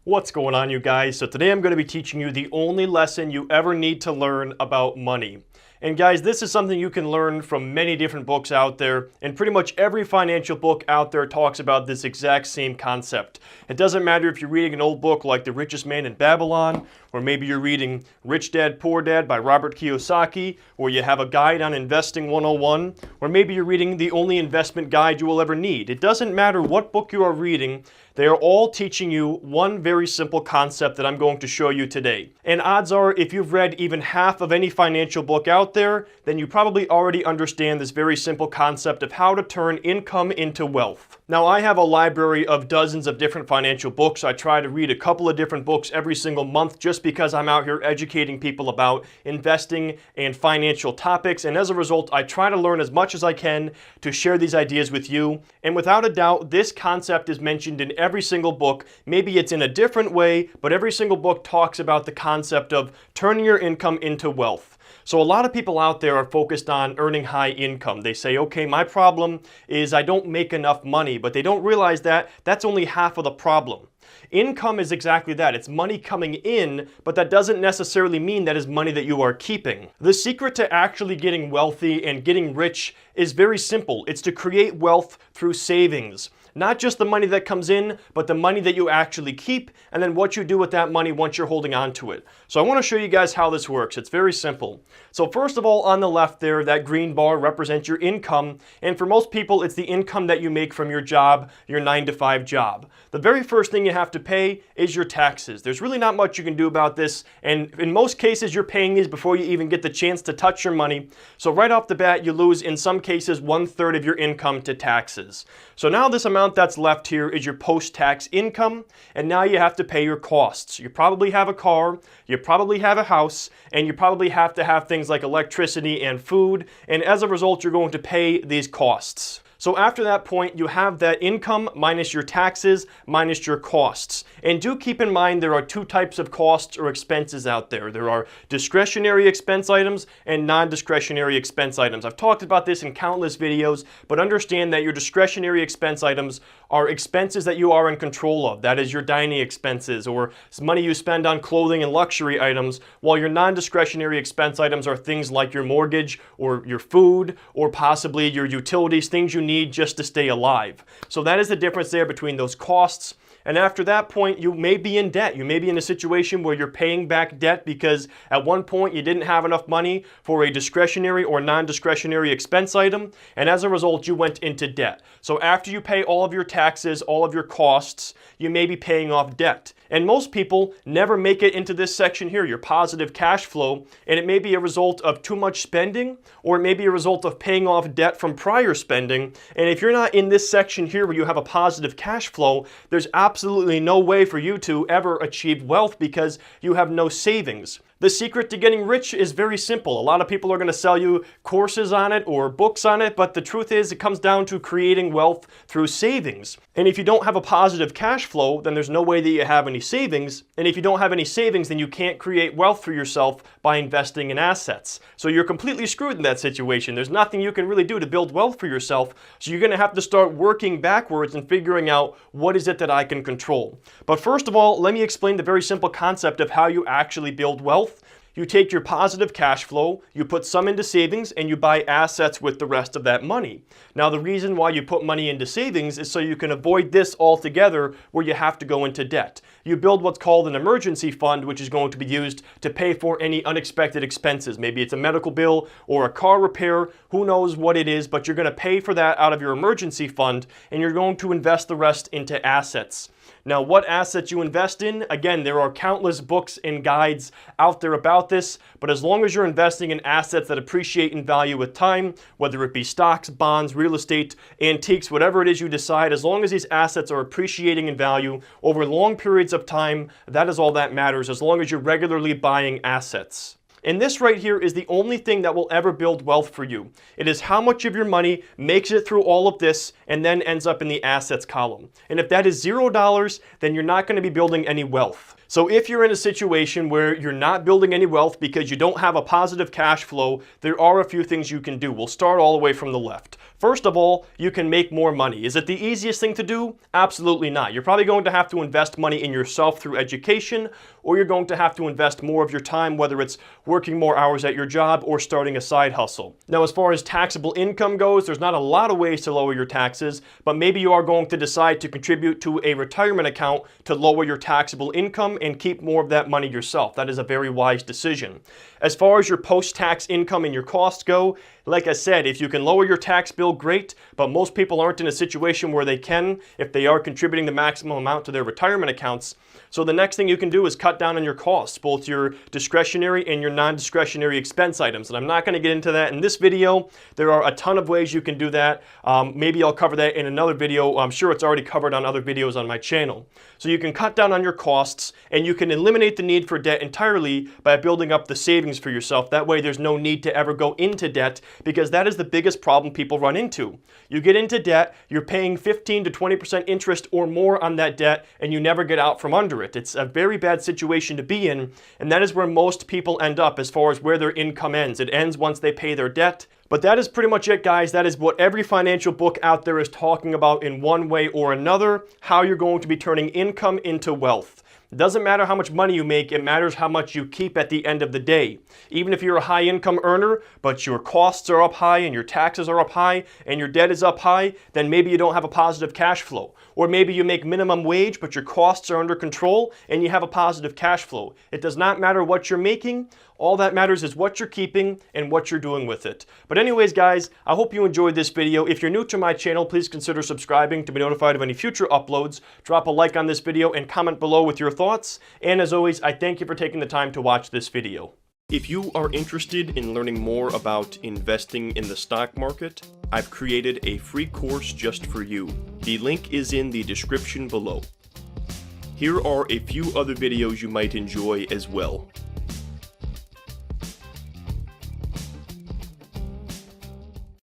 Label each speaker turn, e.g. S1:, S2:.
S1: What's going on, you guys? So today I'm going to be teaching you the only lesson you ever need to learn about money. And guys, this is something you can learn from many different books out there, and pretty much every financial book out there talks about this exact same concept. It doesn't matter if you're reading an old book like The Richest Man in Babylon, or maybe you're reading Rich Dad, Poor Dad by Robert Kiyosaki, or you have a guide on Investing 101, or maybe you're reading the only investment guide you will ever need. It doesn't matter what book you are reading, they are all teaching you one very simple concept that I'm going to show you today. And odds are, if you've read even half of any financial book out there, then you probably already understand this very simple concept of how to turn income into wealth. Now, I have a library of dozens of different financial books. I try to read a couple of different books every single month just because I'm out here educating people about investing and financial topics. And as a result, I try to learn as much as I can to share these ideas with you. And without a doubt, this concept is mentioned in every single book. Maybe it's in a different way, but every single book talks about the concept of turning your income into wealth. So a lot of people out there are focused on earning high income. They say, okay, my problem is I don't make enough money, but they don't realize that that's only half of the problem. Income is exactly that. It's money coming in, but that doesn't necessarily mean that is money that you are keeping. The secret to actually getting wealthy and getting rich is very simple. It's to create wealth through savings. Not just the money that comes in, but the money that you actually keep, and then what you do with that money once you're holding on to it. So I want to show you guys how this works. It's very simple. So first of all, on the left there, that green bar represents your income, and for most people, it's the income that you make from your job, your 9-to-5 job. The very first thing you have to pay is your taxes. There's really not much you can do about this, and in most cases, you're paying these before you even get the chance to touch your money. So right off the bat, you lose, in some cases, 1/3 of your income to taxes. So now this amount that's left here is your post-tax income, and now you have to pay your costs. You probably have a car, you probably have a house, and you probably have to have things like electricity and food, and as a result, you're going to pay these costs. So after that point, you have that income minus your taxes minus your costs. And do keep in mind there are two types of costs or expenses out there. There are discretionary expense items and non-discretionary expense items. I've talked about this in countless videos, but understand that your discretionary expense items are expenses that you are in control of. That is your dining expenses or money you spend on clothing and luxury items, while your non-discretionary expense items are things like your mortgage or your food or possibly your utilities, things you need just to stay alive. So that is the difference there between those costs. And after that point, you may be in debt. You may be in a situation where you're paying back debt because at one point you didn't have enough money for a discretionary or non-discretionary expense item, and as a result, you went into debt. So after you pay all of your taxes, all of your costs, you may be paying off debt. And most people never make it into this section here, your positive cash flow, and it may be a result of too much spending, or it may be a result of paying off debt from prior spending. And if you're not in this section here where you have a positive cash flow, there's absolutely no way for you to ever achieve wealth because you have no savings. The secret to getting rich is very simple. A lot of people are going to sell you courses on it or books on it, but the truth is it comes down to creating wealth through savings. And if you don't have a positive cash flow, then there's no way that you have any savings. And if you don't have any savings, then you can't create wealth for yourself by investing in assets. So you're completely screwed in that situation. There's nothing you can really do to build wealth for yourself. So you're going to have to start working backwards and figuring out what is it that I can control. But first of all, let me explain the very simple concept of how you actually build wealth. You take your positive cash flow, you put some into savings, and you buy assets with the rest of that money. Now, the reason why you put money into savings is so you can avoid this altogether where you have to go into debt. You build what's called an emergency fund, which is going to be used to pay for any unexpected expenses. Maybe it's a medical bill or a car repair, who knows what it is, but you're going to pay for that out of your emergency fund, and you're going to invest the rest into assets. Now, what assets you invest in, again, there are countless books and guides out there about this, but as long as you're investing in assets that appreciate in value with time, whether it be stocks, bonds, real estate, antiques, whatever it is you decide, as long as these assets are appreciating in value over long periods of time, that is all that matters, as long as you're regularly buying assets. And this right here is the only thing that will ever build wealth for you. It is how much of your money makes it through all of this and then ends up in the assets column. And if that is $0, then you're not going to be building any wealth. So if you're in a situation where you're not building any wealth because you don't have a positive cash flow, there are a few things you can do. We'll start all the way from the left. First of all, you can make more money. Is it the easiest thing to do? Absolutely not. You're probably going to have to invest money in yourself through education, or you're going to have to invest more of your time, whether it's working more hours at your job or starting a side hustle. Now, as far as taxable income goes, there's not a lot of ways to lower your taxes, but maybe you are going to decide to contribute to a retirement account to lower your taxable income and keep more of that money yourself. That is a very wise decision. As far as your post-tax income and your costs go, like I said, if you can lower your tax bill, great, but most people aren't in a situation where they can if they are contributing the maximum amount to their retirement accounts. So the next thing you can do is cut down on your costs, both your discretionary and your non-discretionary expense items. And I'm not going to get into that in this video. There are a ton of ways you can do that. Maybe I'll cover that in another video. I'm sure it's already covered on other videos on my channel. So you can cut down on your costs, and you can eliminate the need for debt entirely by building up the savings for yourself. That way there's no need to ever go into debt, because that is the biggest problem people run into. You get into debt, you're paying 15 to 20% interest or more on that debt, and you never get out from under it. It's a very bad situation to be in, and that is where most people end up as far as where their income ends. It ends once they pay their debt. But that is pretty much it, guys. That is what every financial book out there is talking about in one way or another, how you're going to be turning income into wealth. It doesn't matter how much money you make, it matters how much you keep at the end of the day. Even if you're a high income earner, but your costs are up high and your taxes are up high and your debt is up high, then maybe you don't have a positive cash flow. Or maybe you make minimum wage, but your costs are under control and you have a positive cash flow. It does not matter what you're making. All that matters is what you're keeping and what you're doing with it. But anyways, guys, I hope you enjoyed this video. If you're new to my channel, please consider subscribing to be notified of any future uploads. Drop a like on this video and comment below with your thoughts. And as always, I thank you for taking the time to watch this video. If you are interested in learning more about investing in the stock market, I've created a free course just for you. The link is in the description below. Here are a few other videos you might enjoy as well.